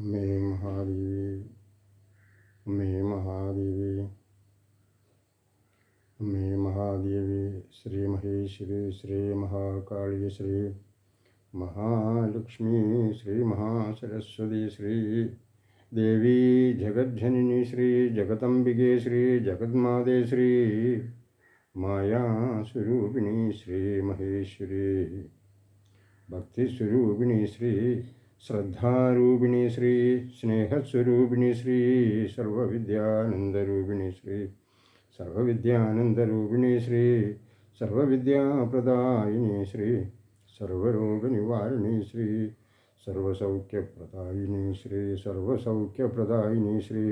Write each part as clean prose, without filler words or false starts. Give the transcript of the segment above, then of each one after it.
അമ്മേ മഹാദേവി, അമ്മേ മഹാദേവി, അമ്മേ മഹാദേവി, ശ്രീ മഹേശ്വരി, ശ്രീ മഹാകാളി, ശ്രീ മഹാലക്ഷ്മി, ശ്രീ മഹാസരസ്വതി, ശ്രീ ദേവി ജഗജ്ജനനി, ശ്രീ ജഗദംബികെ, ശ്രീ ജഗന്മാതേ, ശ്രീ മായാസ്വരൂപിണി, ശ്രീ മഹേശ്വരി, ഭക്തിസ്വരൂപിണി, ശ്രീ ശ്രദ്ധാരൂപിണി, ശ്രീ സ്നേഹസ്വരൂപിണി, ശ്രീ സർവവിദ്യാനന്ദരൂപിണി, ശ്രീ സർവവിദ്യാനന്ദരൂപിണി, ശ്രീ സർവവിദ്യാപ്രദായിനി, ശ്രീ സർവരോഗനിവാരിണി, ശ്രീ സർവസൗഖ്യപ്രദായിനി, ശ്രീ സർവസൗഖ്യപ്രദായിനി, ശ്രീ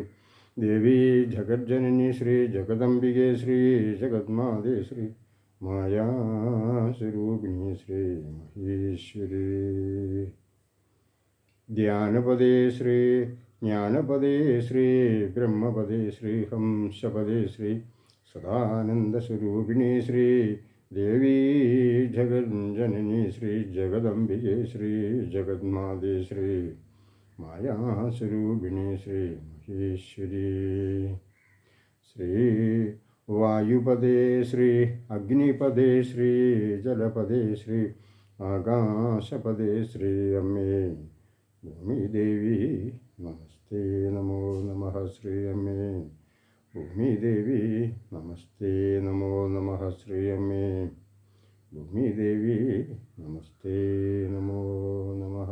ദേവി ജഗജ്ജനനി, ശ്രീ ജഗദംബികെ, ശ്രീ ജഗന്മാതേ, ശ്രീ മായാസ്വരൂപിണി, ശ്രീ മഹേശ്വരി, ധ്യാനപദേ, ശ്രീ ജ്ഞാനപദേ, ശ്രീ ബ്രഹ്മപദേ, ശ്രീ ഹംസപദേ, ശ്രീ സദാനന്ദസ്വരൂപിണി, ശ്രീ ദേവി ജഗജ്ജനനി, ശ്രീ ജഗദംബികെ, ശ്രീ ജഗന്മാതേ, ശ്രീ മായാസ്വരൂപിണി, ശ്രീ മഹേശ്വരി, ശ്രീ വായുപദേ, ശ്രീ അഗ്നിപദേ, ശ്രീ ജലപദേ, ശ്രീ ആകാശപദേ, ശ്രീ അമ്മേ ഭൂമിദേവി നമസ്തേ, നമോ നമഃ, ശ്രീ അമ്മേ ഭൂമിദേവി നമസ്തേ, നമോ നമഃ, ശ്രീ അമ്മേ ഭൂമിദേവി നമസ്തേ, നമോ നമഃ.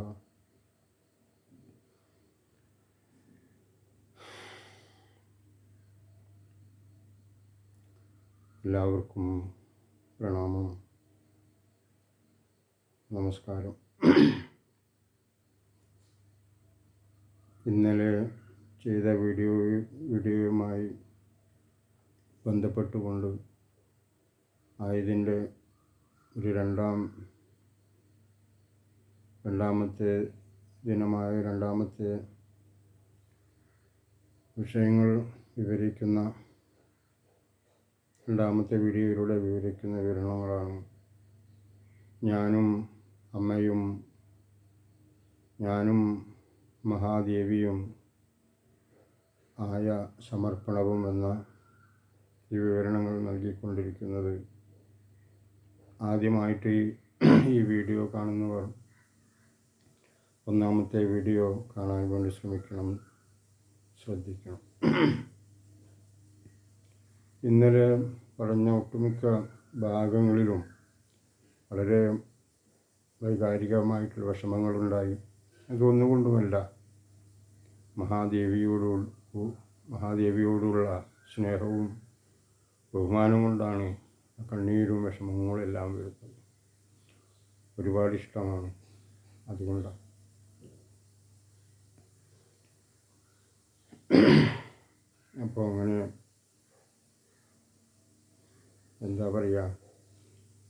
എല്ലാവർക്കും പ്രണാമം, നമസ്കാരം. ഇന്നലെ ചെയ്ത വീഡിയോയുമായി ബന്ധപ്പെട്ടുകൊണ്ട് ആയതിൻ്റെ ഒരു രണ്ടാമത്തെ ദിനമായ രണ്ടാമത്തെ വിഷയങ്ങൾ വിവരിക്കുന്ന രണ്ടാമത്തെ വീഡിയോയിലൂടെ വിവരിക്കുന്ന വിവരണങ്ങളാണ്. ഞാനും മഹാദേവിയും ആയ സമർപ്പണവും എന്ന ഈ വിവരണങ്ങൾ നൽകിക്കൊണ്ടിരിക്കുന്നത്. ആദ്യമായിട്ട് ഈ വീഡിയോ കാണുന്നവർ ഒന്നാമത്തെ വീഡിയോ കാണാൻ വേണ്ടി ശ്രദ്ധിക്കണം. ഇന്നലെ പറഞ്ഞ ഒട്ടുമിക്ക ഭാഗങ്ങളിലും വളരെ വൈകാരികമായിട്ടുള്ള വിഷമങ്ങളുണ്ടായി. അതൊന്നുകൊണ്ടുമല്ല, മഹാദേവിയോടുള്ള സ്നേഹവും ബഹുമാനവും കൊണ്ടാണ് കണ്ണീരും വിഷമങ്ങളും എല്ലാം വരുന്നത്. ഒരുപാട് ഇഷ്ടമാണ്, അതുകൊണ്ടാണ്. അപ്പോൾ അങ്ങനെ എന്താ പറയുക,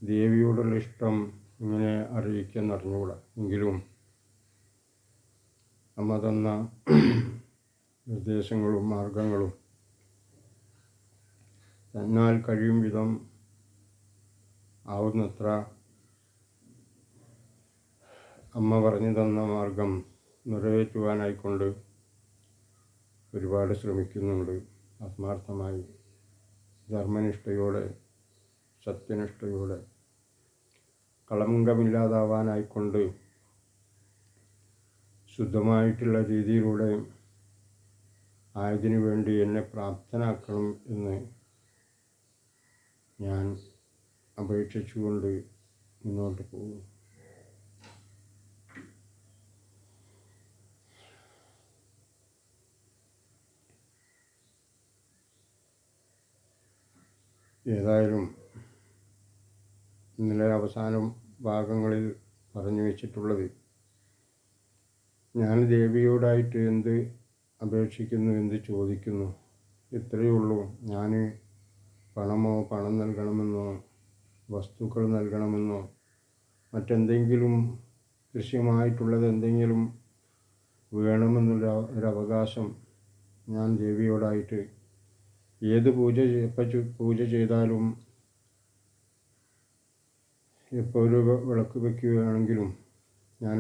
ദേവിയോടുള്ള ഇഷ്ടം ഇങ്ങനെ അറിയിക്കുന്നറിഞ്ഞുകൂടാ. എങ്കിലും അമ്മ തന്ന നിർദ്ദേശങ്ങളും മാർഗങ്ങളും തന്നാൽ കഴിയും വിധം ആവുന്നത്ര അമ്മ പറഞ്ഞു തന്ന മാർഗം നിറവേറ്റുവാനായിക്കൊണ്ട് ഒരുപാട് ശ്രമിക്കുന്നുണ്ട്. ആത്മാർത്ഥമായി, ധർമ്മനിഷ്ഠയോടെ, സത്യനിഷ്ഠയോടെ, കളങ്കമില്ലാതാവാനായിക്കൊണ്ട് ശുദ്ധമായിട്ടുള്ള രീതിയിലൂടെ ആയതിനു വേണ്ടി എന്നെ പ്രാപ്തനാക്കണം എന്ന് ഞാൻ അപേക്ഷിച്ചുകൊണ്ട് മുന്നോട്ട് പോകുന്നു. ഏതായാലും ഇന്നലെ അവസാനം ഭാഗങ്ങളിൽ പറഞ്ഞു വെച്ചിട്ടുള്ളത്, ഞാൻ ദേവിയോടായിട്ട് എന്ത് അപേക്ഷിക്കുന്നു, എന്ത് ചോദിക്കുന്നു, ഇത്രയേ ഉള്ളൂ. ഞാൻ പണം നൽകണമെന്നോ വസ്തുക്കൾ നൽകണമെന്നോ മറ്റെന്തെങ്കിലും ദൃശ്യമായിട്ടുള്ളത് എന്തെങ്കിലും വേണമെന്നുള്ള ഒരവകാശം ഞാൻ ദേവിയോടായിട്ട് ഏത് പൂജ ചെയ്താലും ഇപ്പോൾ ഒരു വിളക്ക് വയ്ക്കുകയാണെങ്കിലും ഞാൻ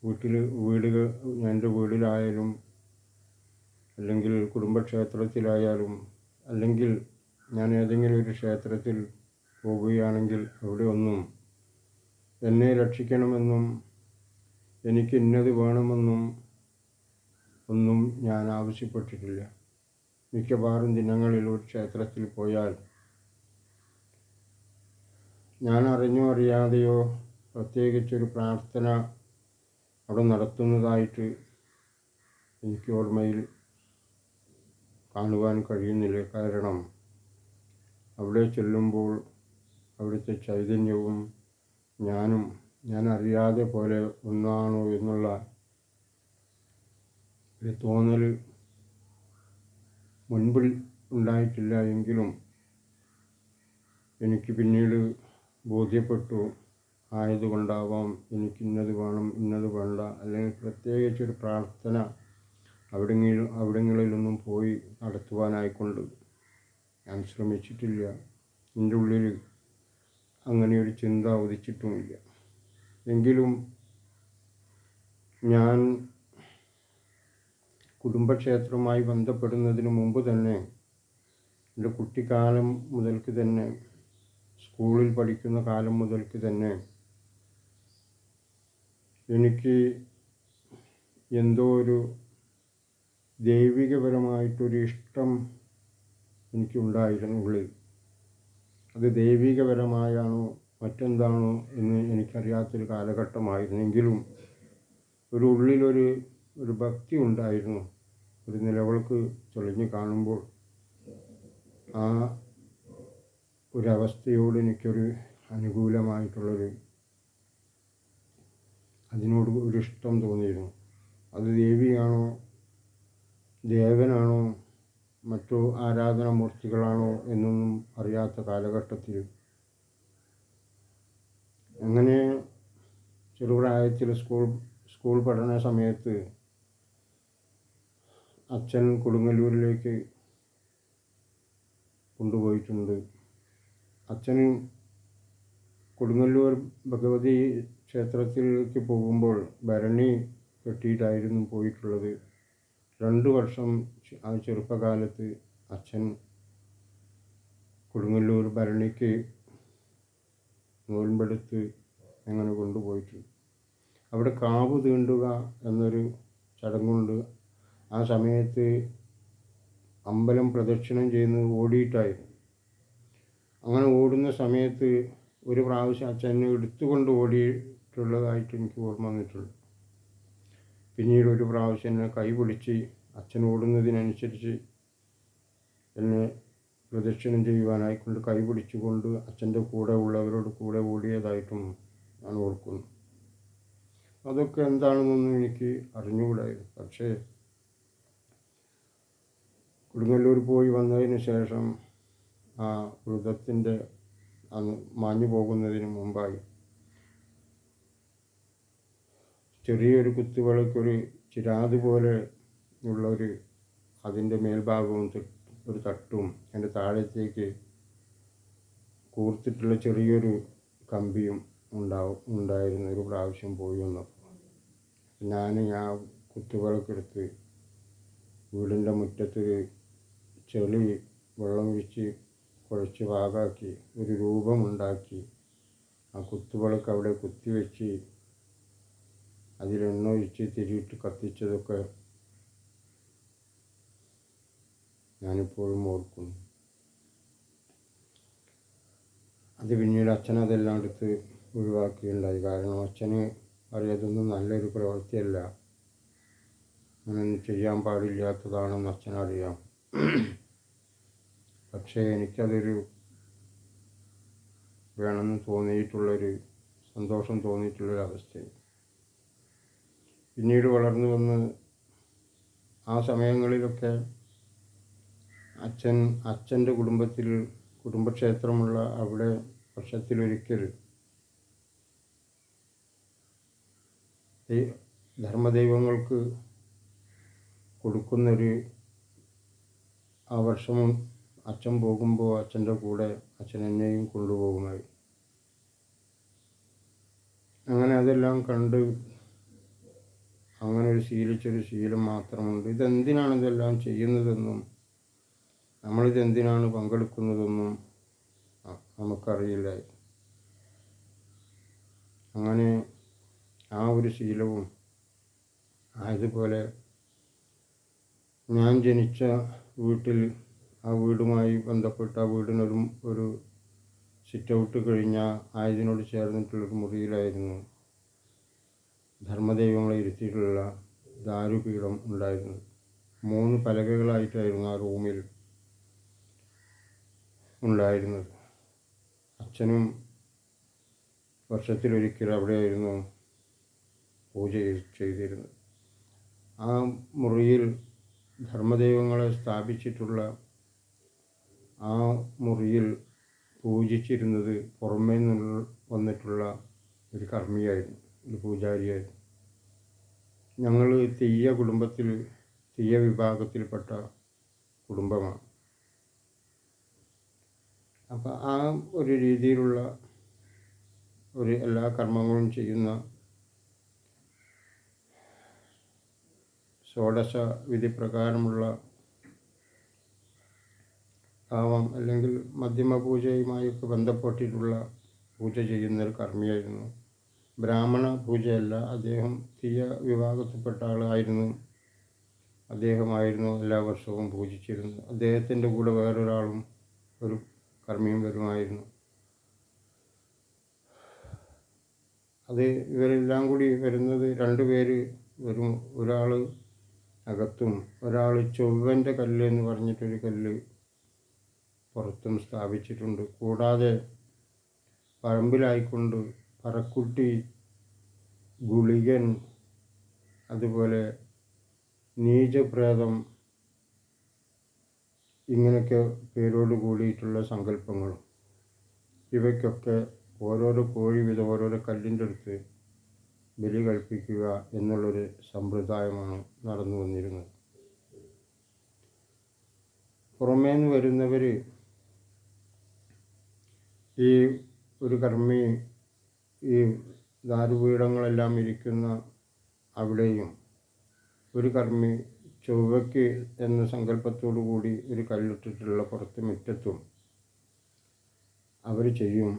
വീടുകൾ എൻ്റെ വീട്ടിലായാലും അല്ലെങ്കിൽ കുടുംബക്ഷേത്രത്തിലായാലും അല്ലെങ്കിൽ ഞാൻ ഏതെങ്കിലും ഒരു ക്ഷേത്രത്തിൽ പോവുകയാണെങ്കിൽ അവിടെ ഒന്നും എന്നെ രക്ഷിക്കണമെന്നും എനിക്ക് ഇന്നത് വേണമെന്നും ഒന്നും ഞാൻ ആവശ്യപ്പെട്ടിട്ടില്ല. മിക്കവാറും ദിനങ്ങളിൽ ഒരു ക്ഷേത്രത്തിൽ പോയാൽ ഞാൻ അറിഞ്ഞോ അറിയാതെയോ പ്രത്യേകിച്ചൊരു പ്രാർത്ഥന അവിടെ നടത്തുന്നതായിട്ട് എനിക്ക് ഓർമ്മയിൽ കാണുവാൻ കഴിയുന്നില്ല. കാരണം അവിടെ ചെല്ലുമ്പോൾ അവിടുത്തെ ചൈതന്യവും ഞാൻ അറിയാതെ പോലെ ഒന്നാണോ എന്നുള്ള ഒരു തോന്നൽ മുൻപിൽ ഉണ്ടായിട്ടില്ല. എങ്കിലും എനിക്ക് പിന്നീട് ബോധ്യപ്പെട്ടു, ആയതുകൊണ്ടാവാം എനിക്ക് ഇന്നത് വേണം ഇന്നത് വേണ്ട, അല്ലെങ്കിൽ പ്രത്യേകിച്ചൊരു പ്രാർത്ഥന അവിടങ്ങളിലൊന്നും പോയി നടത്തുവാനായിക്കൊണ്ട് ഞാൻ ശ്രമിച്ചിട്ടില്ല. എൻ്റെ ഉള്ളിൽ അങ്ങനെയൊരു ചിന്ത ഉദിച്ചിട്ടുമില്ല. എങ്കിലും ഞാൻ കുടുംബക്ഷേത്രവുമായി ബന്ധപ്പെടുന്നതിന് മുമ്പ് തന്നെ, എൻ്റെ കുട്ടിക്കാലം മുതൽക്ക് തന്നെ, സ്കൂളിൽ പഠിക്കുന്ന കാലം മുതൽക്ക് തന്നെ എനിക്ക് എന്തോ ഒരു ദൈവികപരമായിട്ടൊരു ഇഷ്ടം എനിക്കുണ്ടായിരുന്നു ഉള്ളിൽ. അത് ദൈവികപരമായാണോ മറ്റെന്താണോ എന്ന് എനിക്കറിയാത്തൊരു കാലഘട്ടമായിരുന്നെങ്കിലും ഒരു ഉള്ളിലൊരു ഭക്തി ഉണ്ടായിരുന്നു. ഒരു നിലവിളക്ക് തെളിഞ്ഞ് കാണുമ്പോൾ ആ ഒരവസ്ഥയോട് എനിക്കൊരു അതിനോട് ഒരു ഇഷ്ടം തോന്നിയിരുന്നു. അത് ദേവിയാണോ ദേവനാണോ മറ്റോ ആരാധനാമൂർത്തികളാണോ എന്നൊന്നും അറിയാത്ത കാലഘട്ടത്തിൽ അങ്ങനെ ചെറുപ്രായത്തിൽ സ്കൂൾ പഠന സമയത്ത് അച്ഛൻ കൊടുങ്ങല്ലൂരിലേക്ക് കൊണ്ടുപോയിട്ടുണ്ട്. അച്ഛന് കൊടുങ്ങല്ലൂർ ഭഗവതി ക്ഷേത്രത്തിലേക്ക് പോകുമ്പോൾ ഭരണി കെട്ടിയിട്ടായിരുന്നു പോയിട്ടുള്ളത്. 2 വർഷം ആ ചെറുപ്പകാലത്ത് അച്ഛൻ കൊടുങ്ങല്ലൂർ ഭരണിക്ക് നോൻപെടുത്ത് അങ്ങനെ കൊണ്ടുപോയിട്ടുണ്ട്. അവിടെ കാവ് തീണ്ടുക എന്നൊരു ചടങ്ങുണ്ട്. ആ സമയത്ത് അമ്പലം പ്രദക്ഷിണം ചെയ്യുന്നത് ഓടിയിട്ടായിരുന്നു. അങ്ങനെ ഓടുന്ന സമയത്ത് ഒരു പ്രാവശ്യം അച്ഛനെ എടുത്തുകൊണ്ട് ഓടിയിട്ടുള്ളതായിട്ട് എനിക്ക് ഓർമ്മ വന്നിട്ടുള്ളൂ. പിന്നീട് ഒരു പ്രാവശ്യം എന്നെ കൈ പിടിച്ച് അച്ഛൻ ഓടുന്നതിനനുസരിച്ച് എന്നെ പ്രദക്ഷിണം ചെയ്യുവാനായിക്കൊണ്ട് കൈ പിടിച്ചുകൊണ്ട് അച്ഛൻ്റെ കൂടെ ഉള്ളവരോട് കൂടെ ഓടിയതായിട്ടും ഞാൻ ഓർക്കുന്നു. അതൊക്കെ എന്താണെന്നൊന്നും എനിക്ക് അറിഞ്ഞുകൂടായിരുന്നു. പക്ഷേ കൊടുങ്ങല്ലൂർ പോയി വന്നതിന് ശേഷം ആ വ്രതത്തിൻ്റെ അന്ന് മാഞ്ഞു പോകുന്നതിന് മുമ്പായി ചെറിയൊരു കുത്തുവിളക്കൊരു ചിരാത് പോലെ ഉള്ളൊരു അതിൻ്റെ മേൽഭാഗവും ഒരു തട്ടും അതിൻ്റെ താഴത്തേക്ക് കൂർത്തിട്ടുള്ള ചെറിയൊരു കമ്പിയും ഉണ്ടായിരുന്നു. ഒരു പ്രാവശ്യം പോയി വന്നപ്പോൾ ഞാൻ ആ കുത്തുവിളക്കെടുത്ത് വീടിൻ്റെ മുറ്റത്ത് ചെളി വെള്ളം ഒഴിച്ച് കുഴച്ച് പാകാക്കി ഒരു രൂപമുണ്ടാക്കി ആ കുത്തുവിളക്ക് അവിടെ കുത്തിവെച്ച് അതിലെണ്ണ ഒഴിച്ച് തിരിയിട്ട് കത്തിച്ചതൊക്കെ ഞാനിപ്പോഴും ഓർക്കുന്നു. അത് പിന്നീട് അച്ഛനതെല്ലാം എടുത്ത് ഒഴിവാക്കുകയുണ്ടായി. കാരണം അച്ഛന് അറിയാതൊന്നും നല്ലൊരു പ്രവൃത്തിയല്ല, അങ്ങനെയൊന്നും ചെയ്യാൻ പാടില്ലാത്തതാണെന്ന് അച്ഛനറിയാം. പക്ഷേ എനിക്കതൊരു വേണമെന്ന് തോന്നിയിട്ടുള്ളൊരു സന്തോഷം തോന്നിയിട്ടുള്ളൊരവസ്ഥയാണ്. പിന്നീട് വളർന്നു വന്ന് ആ സമയങ്ങളിലൊക്കെ അച്ഛൻ്റെ കുടുംബക്ഷേത്രമുള്ള അവിടെ വർഷത്തിലൊരിക്കൽ ധർമ്മദൈവങ്ങൾക്ക് കൊടുക്കുന്നൊരു ആ വർഷവും അച്ഛൻ പോകുമ്പോൾ അച്ഛൻ്റെ കൂടെ അച്ഛൻ എന്നെയും കൊണ്ടുപോകുമായി. അങ്ങനെ അതെല്ലാം കണ്ട് അങ്ങനെ ഒരു ശീലിച്ചൊരു ശീലം മാത്രമുണ്ട്. ഇതെന്തിനാണ് ഇതെല്ലാം ചെയ്യുന്നതെന്നും നമ്മളിതെന്തിനാണ് പങ്കെടുക്കുന്നതെന്നും നമുക്കറിയില്ലായിരുന്നു. അങ്ങനെ ആ ഒരു ശീലവും ആയതുപോലെ ഞാൻ ജനിച്ച വീട്ടിൽ ആ വീടുമായി ബന്ധപ്പെട്ട ആ വീടിനൊരു സിറ്റ് ഔട്ട് കഴിഞ്ഞാൽ ആയതിനോട് ചേർന്നിട്ടുള്ളൊരു മുറിയിലായിരുന്നു ധർമ്മദൈവങ്ങളെ ഇരുത്തിയിട്ടുള്ള ദാരുപീഠം ഉണ്ടായിരുന്നത്. 3 പലകകളായിട്ടായിരുന്നു ആ റൂമിൽ ഉണ്ടായിരുന്നത്. അച്ഛനും വർഷത്തിലൊരിക്കൽ അവിടെയായിരുന്നു പൂജ ചെയ്തിരുന്നത്. ആ മുറിയിൽ ധർമ്മദൈവങ്ങളെ സ്ഥാപിച്ചിട്ടുള്ള ആ മുറിയിൽ പൂജിച്ചിരുന്നത് പുറമേ നിന്ന് വന്നിട്ടുള്ള ഒരു കർമ്മിയായിരുന്നു, ഒരു പൂജാരിയായിരുന്നു. ഞങ്ങൾ തീയ വിഭാഗത്തിൽപ്പെട്ട കുടുംബമാണ്. അപ്പോൾ ആ ഒരു രീതിയിലുള്ള എല്ലാ കർമ്മങ്ങളും ചെയ്യുന്ന ഷോഡശ വിധി പ്രകാരമുള്ള അല്ലെങ്കിൽ മധ്യമ പൂജയുമായൊക്കെ ബന്ധപ്പെട്ടിട്ടുള്ള പൂജ ചെയ്യുന്നൊരു കർമ്മിയായിരുന്നു. ബ്രാഹ്മണ പൂജയല്ല, അദ്ദേഹം തീയ വിഭാഗത്തിൽപ്പെട്ട ആളായിരുന്നു. അദ്ദേഹമായിരുന്നു എല്ലാ വർഷവും പൂജിച്ചിരുന്നത്. അദ്ദേഹത്തിൻ്റെ കൂടെ വേറൊരാളും ഒരു കർമ്മിയും വരുമായിരുന്നു. അത് ഇവരെല്ലാം കൂടി വരുന്നത് 2 പേര് വരും. ഒരാൾ അകത്തും ഒരാൾ ചൊവ്വൻ്റെ കല്ല് എന്ന് പറഞ്ഞിട്ടൊരു കല്ല് പുറത്തും സ്ഥാപിച്ചിട്ടുണ്ട്. കൂടാതെ പറമ്പിലായിക്കൊണ്ട് പറക്കുട്ടി, ഗുളികൻ, അതുപോലെ നീചപ്രേതം, ഇങ്ങനെയൊക്കെ പേരോട് കൂടിയിട്ടുള്ള സങ്കല്പങ്ങളും ഇവയ്ക്കൊക്കെ ഓരോരോ കോഴി വീതം ഓരോരോ കല്ലിൻ്റെ അടുത്ത് ബലി കൽപ്പിക്കുക എന്നുള്ളൊരു സമ്പ്രദായമാണ് നടന്നു വന്നിരുന്നത്. പുറമേ നിന്ന് വരുന്നവർ ഈ ഒരു കർമ്മി ഈ ദാരുപീഠങ്ങളെല്ലാം ഇരിക്കുന്ന അവിടെയും ഒരു കർമ്മി ചൊവ്വയ്ക്ക് എന്ന സങ്കല്പത്തോടു കൂടി ഒരു കല്ലിട്ടിട്ടുള്ള പുറത്ത് മുറ്റത്തും അവർ ചെയ്യും.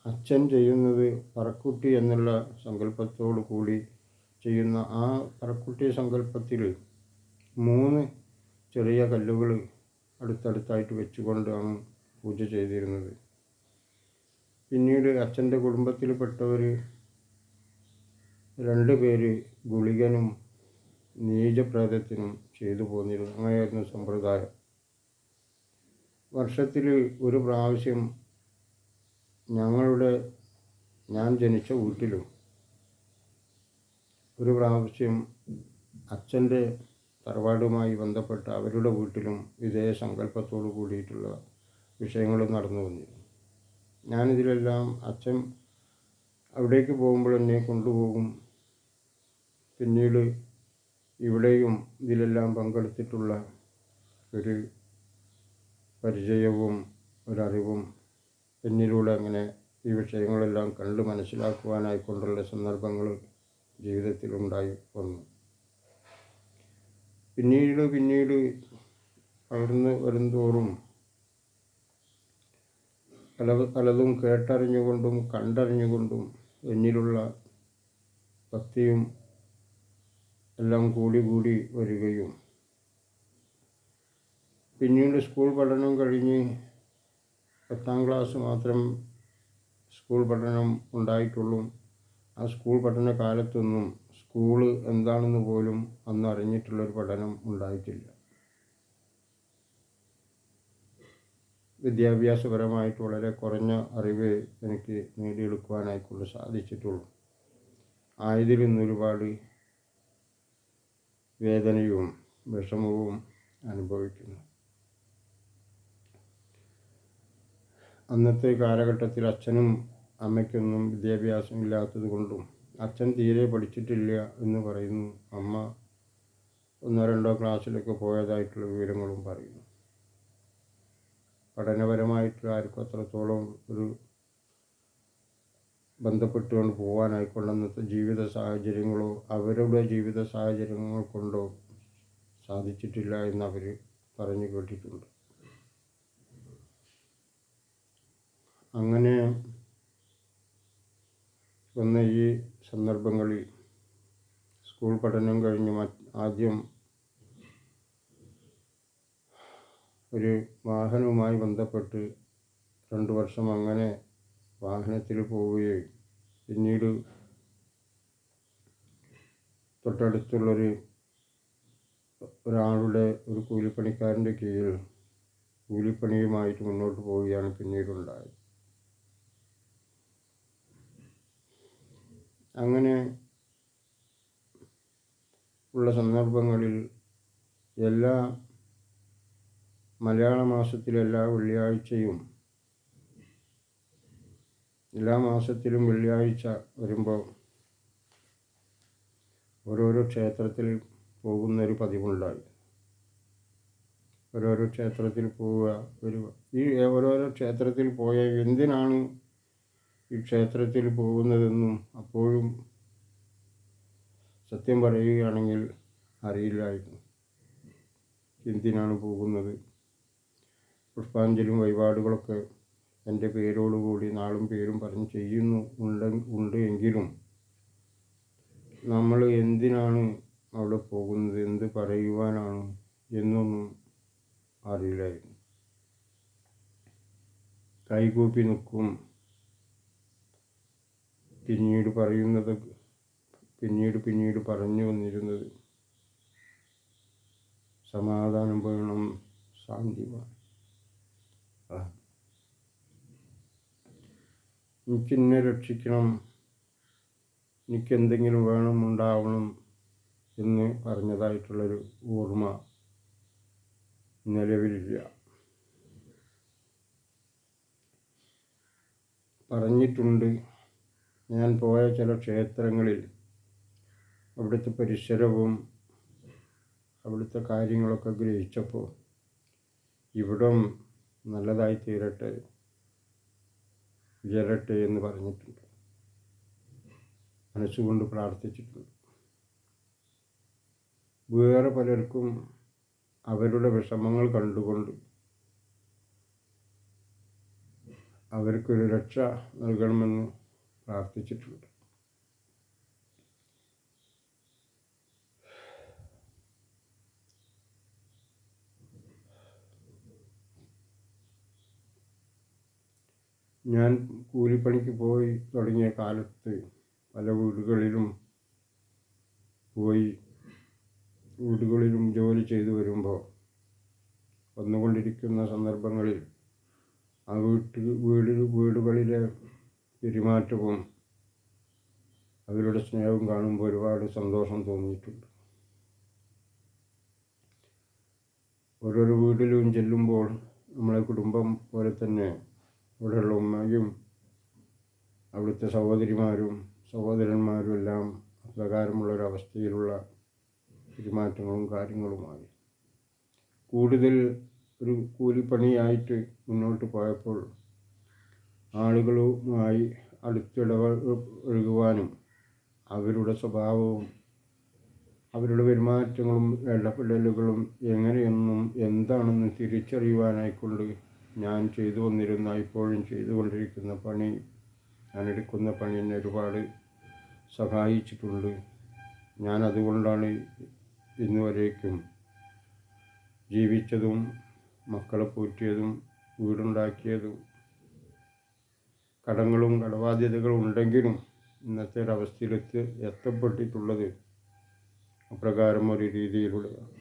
അച്ഛൻ ചെയ്യുന്നത് പറക്കുട്ടി എന്നുള്ള സങ്കല്പത്തോടു കൂടി ചെയ്യുന്ന ആ പറക്കുട്ടി സങ്കല്പത്തിൽ 3 ചെറിയ കല്ലുകൾ അടുത്തടുത്തായിട്ട് വെച്ചുകൊണ്ടാണ് പൂജ ചെയ്തിരുന്നത്. പിന്നീട് അച്ഛൻ്റെ കുടുംബത്തിൽപ്പെട്ടവർ 2 പേര് ഗുളികനും നീചപ്രേതത്തിനും ചെയ്തു പോന്നിരുന്നു. അങ്ങനെയായിരുന്നു സമ്പ്രദായം. വർഷത്തിൽ ഒരു പ്രാവശ്യം ഞാൻ ജനിച്ച വീട്ടിലും ഒരു പ്രാവശ്യം അച്ഛൻ്റെ തറവാടുമായി ബന്ധപ്പെട്ട അവരുടെ വീട്ടിലും ഇതേ സങ്കല്പത്തോടു കൂടിയിട്ടുള്ള വിഷയങ്ങൾ നടന്നു വന്നിരുന്നു. ഞാനിതിലെല്ലാം അച്ഛൻ അവിടേക്ക് പോകുമ്പോൾ എന്നെ കൊണ്ടുപോകും. പിന്നീട് ഇവിടെയും ഇതിലെല്ലാം പങ്കെടുത്തിട്ടുള്ള ഒരു പരിചയവും ഒരറിവും എന്നിലൂടെ അങ്ങനെ ഈ വിഷയങ്ങളെല്ലാം കണ്ട് മനസ്സിലാക്കുവാനായിക്കൊണ്ടുള്ള സന്ദർഭങ്ങൾ ജീവിതത്തിലുണ്ടായി വന്നു. പിന്നീട് വളർന്ന് വരുന്തോറും പലതും കേട്ടറിഞ്ഞുകൊണ്ടും കണ്ടറിഞ്ഞുകൊണ്ടും എന്നിലുള്ള ഭക്തിയും എല്ലാം കൂടി വരികയും പിന്നീട് സ്കൂൾ പഠനം കഴിഞ്ഞ് 10ാം ക്ലാസ് മാത്രം സ്കൂൾ പഠനം ഉണ്ടായിട്ടുള്ളൂ. ആ സ്കൂൾ പഠന കാലത്തൊന്നും സ്കൂള് എന്താണെന്ന് പോലും അന്ന് അറിഞ്ഞിട്ടുള്ളൊരു പഠനം ഉണ്ടായിട്ടില്ല. വിദ്യാഭ്യാസപരമായിട്ട് വളരെ കുറഞ്ഞ അറിവ് എനിക്ക് നേടിയെടുക്കുവാനായിക്കൊണ്ട് സാധിച്ചിട്ടുള്ളൂ. ആയതിൽ നിന്ന് ഒരുപാട് വേദനയും വിഷമവും അനുഭവിക്കുന്നു. അന്നത്തെ കാലഘട്ടത്തിൽ അച്ഛനും അമ്മയ്ക്കൊന്നും വിദ്യാഭ്യാസം ഇല്ലാത്തത് കൊണ്ടും അച്ഛൻ തീരെ പഠിച്ചിട്ടില്ല എന്ന് പറയുന്നു. അമ്മ 1-2 ക്ലാസ്സിലൊക്കെ പോയതായിട്ടുള്ള വിവരങ്ങളും പറയുന്നു. പഠനപരമായിട്ട് ആർക്കും അത്രത്തോളം ഒരു ബന്ധപ്പെട്ടുകൊണ്ട് പോകാനായിക്കൊണ്ട് അന്നത്തെ ജീവിത സാഹചര്യങ്ങളോ അവരുടെ ജീവിത സാഹചര്യങ്ങൾ കൊണ്ടോ സാധിച്ചിട്ടില്ല എന്ന് അവർ പറഞ്ഞു കേട്ടിട്ടുണ്ട്. അങ്ങനെ വന്ന ഈ സന്ദർഭങ്ങളിൽ സ്കൂൾ പഠനം കഴിഞ്ഞ് ആദ്യം ഒരു വാഹനവുമായി ബന്ധപ്പെട്ട് 2 വർഷം അങ്ങനെ വാഹനത്തിൽ പോവുകയും പിന്നീട് ഒരാളുടെ ഒരു കൂലിപ്പണിക്കാരൻ്റെ കീഴിൽ കൂലിപ്പണിയുമായിട്ട് മുന്നോട്ട് പോവുകയാണ് പിന്നീടുണ്ടായത്. അങ്ങനെ ഉള്ള സന്ദർഭങ്ങളിൽ മലയാള മാസത്തിലെ എല്ലാ മാസത്തിലും വെള്ളിയാഴ്ച വരുമ്പോൾ ഓരോരോ ക്ഷേത്രത്തിൽ പോകുന്നൊരു പതിവുണ്ടായി. ഓരോരോ ക്ഷേത്രത്തിൽ പോവുക വരിക. ഈ ഓരോരോ ക്ഷേത്രത്തിൽ പോയ എന്തിനാണ് ഈ ക്ഷേത്രത്തിൽ പോകുന്നതെന്നും അപ്പോഴും സത്യം പറയുകയാണെങ്കിൽ അറിയില്ലായിരുന്നു. എന്തിനാണ് പോകുന്നത്? പുഷ്പാഞ്ജലിയും വഴിപാടുകളൊക്കെ എൻ്റെ പേരോടുകൂടി നാളും പേരും പറഞ്ഞ് ഉണ്ട് എങ്കിലും നമ്മൾ എന്തിനാണ് അവിടെ പോകുന്നത്, എന്ത് പറയുവാനാണ് എന്നൊന്നും അറിയില്ലായിരുന്നു. കൈകൂപ്പി നിൽക്കും. പിന്നീട് പറഞ്ഞു വന്നിരുന്നത് സമാധാനം വേണം, ശാന്തി വേണം. എനിക്കെന്നെ രക്ഷിക്കണം, എനിക്കെന്തെങ്കിലും ഉണ്ടാവണം എന്ന് പറഞ്ഞതായിട്ടുള്ളൊരു ഓർമ്മ നിലവിലില്ല. പറഞ്ഞിട്ടുണ്ട്. ഞാൻ പോയ ചില ക്ഷേത്രങ്ങളിൽ അവിടുത്തെ പരിസരവും അവിടുത്തെ കാര്യങ്ങളൊക്കെ ഗ്രഹിച്ചപ്പോൾ ഇവിടം നല്ലതായി തീരട്ടെ, ഉയരട്ടെ എന്ന് പറഞ്ഞിട്ടുണ്ട്. മനസ്സുകൊണ്ട് പ്രാർത്ഥിച്ചിട്ടുണ്ട്. വേറെ പലർക്കും അവരുടെ വിഷമങ്ങൾ കണ്ടുകൊണ്ട് അവർക്കൊരു രക്ഷ നൽകണമെന്ന് പ്രാർത്ഥിച്ചിട്ടുണ്ട്. ഞാൻ കൂലിപ്പണിക്ക് പോയി തുടങ്ങിയ കാലത്ത് പല വീടുകളിലും ജോലി ചെയ്തു വരുമ്പോൾ വന്നുകൊണ്ടിരിക്കുന്ന സന്ദർഭങ്ങളിൽ ആ വീടുകളിലെ പെരുമാറ്റവും അവരുടെ സ്നേഹവും കാണുമ്പോൾ ഒരുപാട് സന്തോഷം തോന്നിയിട്ടുണ്ട്. ഓരോരോ വീട്ടിലും ചെല്ലുമ്പോൾ നമ്മളെ കുടുംബം പോലെ തന്നെ അവിടെയുള്ള ഉമ്മയും അവിടുത്തെ സഹോദരന്മാരും എല്ലാം അപ്രകാരമുള്ളൊരവസ്ഥയിലുള്ള പെരുമാറ്റങ്ങളും കാര്യങ്ങളുമായി കൂടുതൽ ഒരു കൂലിപ്പണിയായിട്ട് മുന്നോട്ട് പോയപ്പോൾ ആളുകളുമായി അടുത്തിടപഴകുവാനും അവരുടെ സ്വഭാവവും അവരുടെ പെരുമാറ്റങ്ങളും ഇടപെടലുകളും എങ്ങനെയൊന്നും എന്താണെന്ന് തിരിച്ചറിയുവാനായിക്കൊണ്ട് ഞാൻ ഇപ്പോഴും ചെയ്തുകൊണ്ടിരിക്കുന്ന പണി, ഞാനെടുക്കുന്ന പണി എന്നെ ഒരുപാട് സഹായിച്ചിട്ടുണ്ട്. ഞാൻ അതുകൊണ്ടാണ് ഇന്നുവരേക്കും ജീവിച്ചതും മക്കളെ പോറ്റിയതും വീടുണ്ടാക്കിയതും. കടങ്ങളും കടബാധ്യതകളും ഉണ്ടെങ്കിലും ഇന്നത്തെ ഒരവസ്ഥയിൽ എത്തപ്പെട്ടിട്ടുള്ളത് അപ്രകാരം ഒരു രീതിയിലുള്ളതാണ്.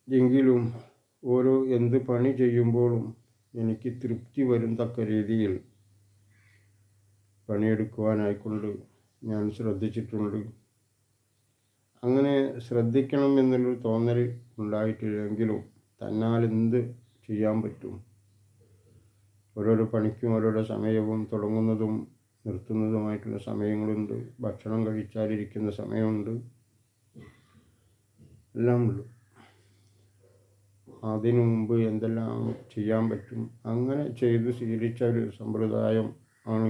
എങ്കിലും എന്ത് പണി ചെയ്യുമ്പോഴും എനിക്ക് തൃപ്തി തക്ക രീതിയിൽ പണിയെടുക്കുവാനായിക്കൊണ്ട് ഞാൻ ശ്രദ്ധിച്ചിട്ടുണ്ട്. അങ്ങനെ ശ്രദ്ധിക്കണം എന്നുള്ളൊരു തോന്നൽ ഉണ്ടായിട്ടില്ലെങ്കിലും തന്നാൽ എന്ത് ചെയ്യാൻ പറ്റും? ഓരോരോ പണിക്കും ഓരോരോ സമയവും തുടങ്ങുന്നതും നിർത്തുന്നതുമായിട്ടുള്ള സമയങ്ങളുണ്ട്. ഭക്ഷണം കഴിച്ചാലിരിക്കുന്ന സമയമുണ്ട്, എല്ലാം ഉള്ളു. അതിനു മുമ്പ് എന്തെല്ലാം ചെയ്യാൻ പറ്റും, അങ്ങനെ ചെയ്ത് ശീലിച്ച ഒരു സമ്പ്രദായം ആണ്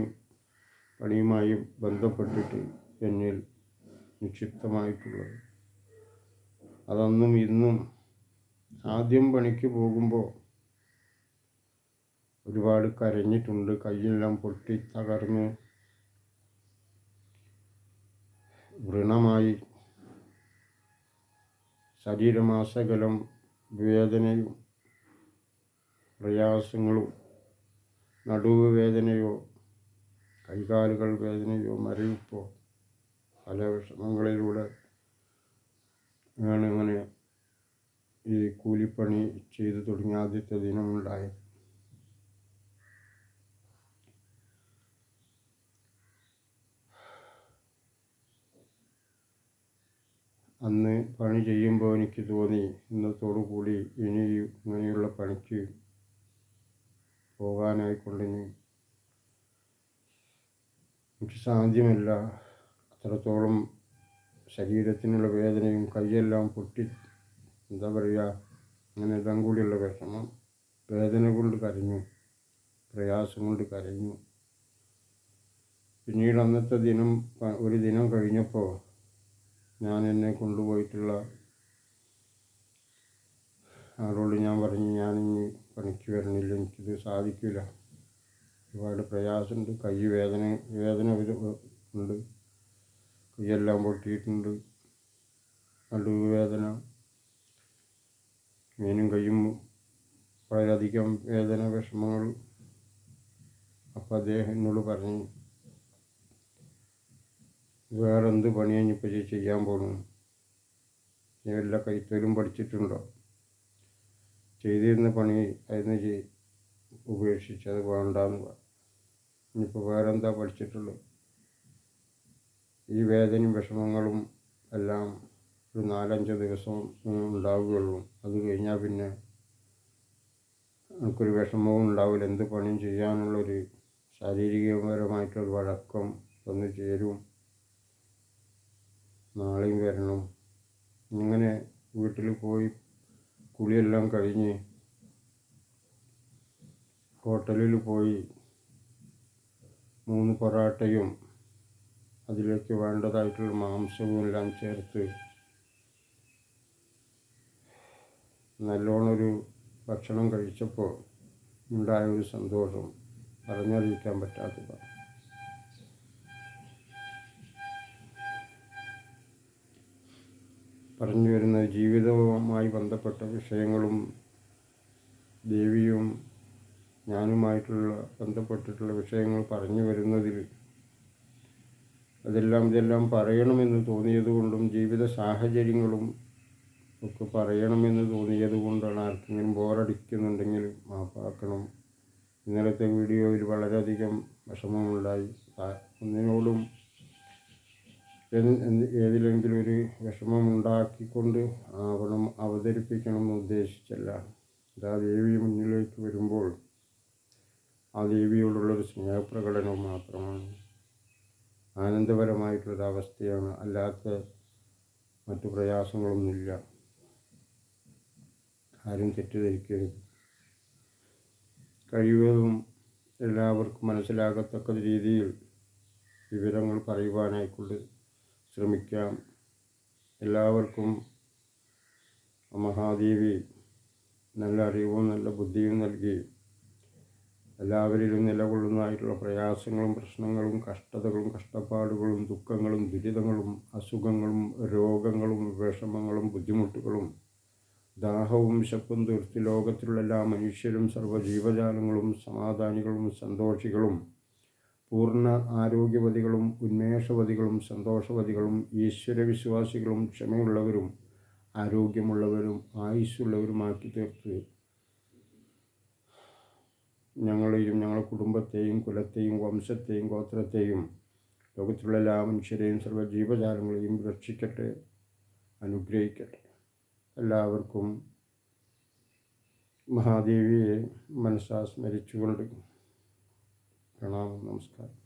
പണിയുമായി ബന്ധപ്പെട്ടിട്ട് എന്നിൽ നിക്ഷിപ്തമായിട്ടുള്ളത്. അതൊന്നും ഇന്നും ആദ്യം പണിക്ക് പോകുമ്പോൾ ഒരുപാട് കരഞ്ഞിട്ടുണ്ട്. കൈയെല്ലാം പൊട്ടി തകർന്ന് വ്രണമായി ശരീരമാസകലം വേദനയും പ്രയാസങ്ങളും, നടുവ് വേദനയോ കൈകാലുകൾ വേദനയോ മരവിപ്പോ പല വിഷമങ്ങളിലൂടെ ആണ് അങ്ങനെ ഈ കൂലിപ്പണി ചെയ്തു തുടങ്ങിയ ആദ്യത്തെ ദിനമുണ്ടായത്. അന്ന് പണി ചെയ്യുമ്പോൾ എനിക്ക് തോന്നി, ഇന്നത്തോടു കൂടി ഇനി ഇങ്ങനെയുള്ള പണിക്ക് പോകാനായിക്കൊണ്ടിനി എനിക്ക് സാധ്യമല്ല. അത്രത്തോളം ശരീരത്തിനുള്ള വേദനയും കൈയെല്ലാം പൊട്ടി എന്താ പറയുക, അങ്ങനെ എല്ലാം കൂടിയുള്ള വിഷമം, വേദന കൊണ്ട് കരഞ്ഞു, പ്രയാസം കൊണ്ട് കരഞ്ഞു. പിന്നീട് അന്നത്തെ ദിനം, ഒരു ദിനം കഴിഞ്ഞപ്പോൾ ഞാൻ എന്നെ കൊണ്ടുപോയിട്ടുള്ള ആളോട് ഞാൻ പറഞ്ഞു, ഞാനിനി പണിക്ക് വരണില്ല, എനിക്കിത് സാധിക്കില്ല, ഒരുപാട് പ്രയാസമുണ്ട്, കൈ വേദന ഉണ്ട്, കൈയെല്ലാം പൊട്ടിയിട്ടുണ്ട്, നടുവ് വേദന, മീനും കൈയും വളരെയധികം വേദന, വിഷമങ്ങൾ. അപ്പം അദ്ദേഹം എന്നോട് പറഞ്ഞു, വേറെന്ത് പണിയാണ് ഇപ്പോൾ ചെയ്യാൻ പോകുന്നു, നീ വല്ല കൈത്തൊഴിലും പഠിച്ചിട്ടുണ്ടോ, ചെയ്തിരുന്ന പണി അതിന് ഉപേക്ഷിച്ചത് വേണ്ടാന്ന് പറഞ്ഞു. ഇനിയിപ്പോൾ വേറെന്താ പഠിച്ചിട്ടുള്ളത്, ഈ വേദനയും വിഷമങ്ങളും എല്ലാം ഒരു 4-5 ദിവസം ഉണ്ടാവുകയുള്ളൂ. അത് കഴിഞ്ഞാൽ പിന്നെ എനിക്കൊരു വിഷമവും ഉണ്ടാവില്ല, എന്ത് പണിയും ചെയ്യാനുള്ളൊരു ശാരീരികപരമായിട്ടൊരു വഴക്കം വന്ന് ചേരും, നാളെയും വരണം. ഇങ്ങനെ വീട്ടിൽ പോയി കുളിയെല്ലാം കഴിഞ്ഞ് ഹോട്ടലിൽ പോയി 3 പൊറാട്ടയും അതിലേക്ക് വേണ്ടതായിട്ടുള്ള മാംസവും എല്ലാം ചേർത്ത് നല്ലോണമൊരു ഭക്ഷണം കഴിച്ചപ്പോൾ ഉണ്ടായ ഒരു സന്തോഷം പറഞ്ഞറിയിക്കാൻ പറ്റാത്തതാണ്. പറഞ്ഞു വരുന്ന ജീവിതവുമായി ബന്ധപ്പെട്ട വിഷയങ്ങളും ദേവിയും ഞാനുമായിട്ടുള്ള ബന്ധപ്പെട്ടിട്ടുള്ള വിഷയങ്ങൾ പറഞ്ഞു വരുന്നതിൽ ഇതെല്ലാം പറയണമെന്ന് തോന്നിയത് കൊണ്ടും ജീവിത സാഹചര്യങ്ങളും ഒക്കെ പറയണമെന്ന് തോന്നിയത് കൊണ്ടാണ്. ആർക്കെങ്കിലും ബോറടിക്കുന്നുണ്ടെങ്കിൽ മാപ്പാക്കണം. ഇന്നലത്തെ വീഡിയോയിൽ വളരെയധികം വിഷമമുണ്ടായി. ഒന്നിനോടും ഏതിലെങ്കിലും ഒരു വിഷമമുണ്ടാക്കിക്കൊണ്ട് ആവണം അവതരിപ്പിക്കണം എന്ന് ഉദ്ദേശിച്ചല്ല. ആ ദേവി മുന്നിലേക്ക് വരുമ്പോൾ ആ ദേവിയോടുള്ളൊരു സ്നേഹപ്രകടനം മാത്രമാണ്, ആനന്ദപരമായിട്ടുള്ളൊരവസ്ഥയാണ്, അല്ലാത്ത മറ്റു പ്രയാസങ്ങളൊന്നുമില്ല. ആരും തെറ്റിദ്ധരിക്കരുത്. കഴിവതും എല്ലാവർക്കും മനസ്സിലാകത്തക്ക രീതിയിൽ വിവരങ്ങൾ പറയുവാനായിക്കൊണ്ട് ശ്രമിക്കാം. എല്ലാവർക്കും മഹാദേവി നല്ല അറിവും നല്ല ബുദ്ധിയും നൽകി എല്ലാവരിലും നിലകൊള്ളുന്നതായിട്ടുള്ള പ്രയാസങ്ങളും പ്രശ്നങ്ങളും കഷ്ടതകളും കഷ്ടപ്പാടുകളും ദുഃഖങ്ങളും ദുരിതങ്ങളും അസുഖങ്ങളും രോഗങ്ങളും വിഷമങ്ങളും ബുദ്ധിമുട്ടുകളും ദാഹവും വിശപ്പും തീർത്ത് ലോകത്തിലുള്ള എല്ലാ മനുഷ്യരും സർവ്വജീവജാലങ്ങളും സമാധാനികളും സന്തോഷികളും പൂർണ്ണ ആരോഗ്യവതികളും ഉന്മേഷവതികളും സന്തോഷവതികളും ഈശ്വരവിശ്വാസികളും ക്ഷമയുള്ളവരും ആരോഗ്യമുള്ളവരും ആയുസ്സുള്ളവരുമാക്കി തീർത്ത് ഞങ്ങളെയും ഞങ്ങളുടെ കുടുംബത്തെയും കുലത്തെയും വംശത്തെയും ഗോത്രത്തെയും ലോകത്തിലുള്ള എല്ലാ മനുഷ്യരെയും സർവ്വജീവജാലങ്ങളെയും രക്ഷിക്കട്ടെ, അനുഗ്രഹിക്കട്ടെ. എല്ലാവർക്കും മഹാദേവിയെ മനസ്സാ സ്മരിച്ചുകൊണ്ട് പ്രണാമം, നമസ്കാരം.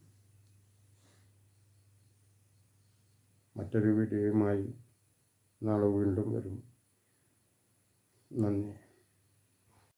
മറ്റൊരു വീഡിയോയുമായി നാളെ വീണ്ടും വരും. നന്ദി.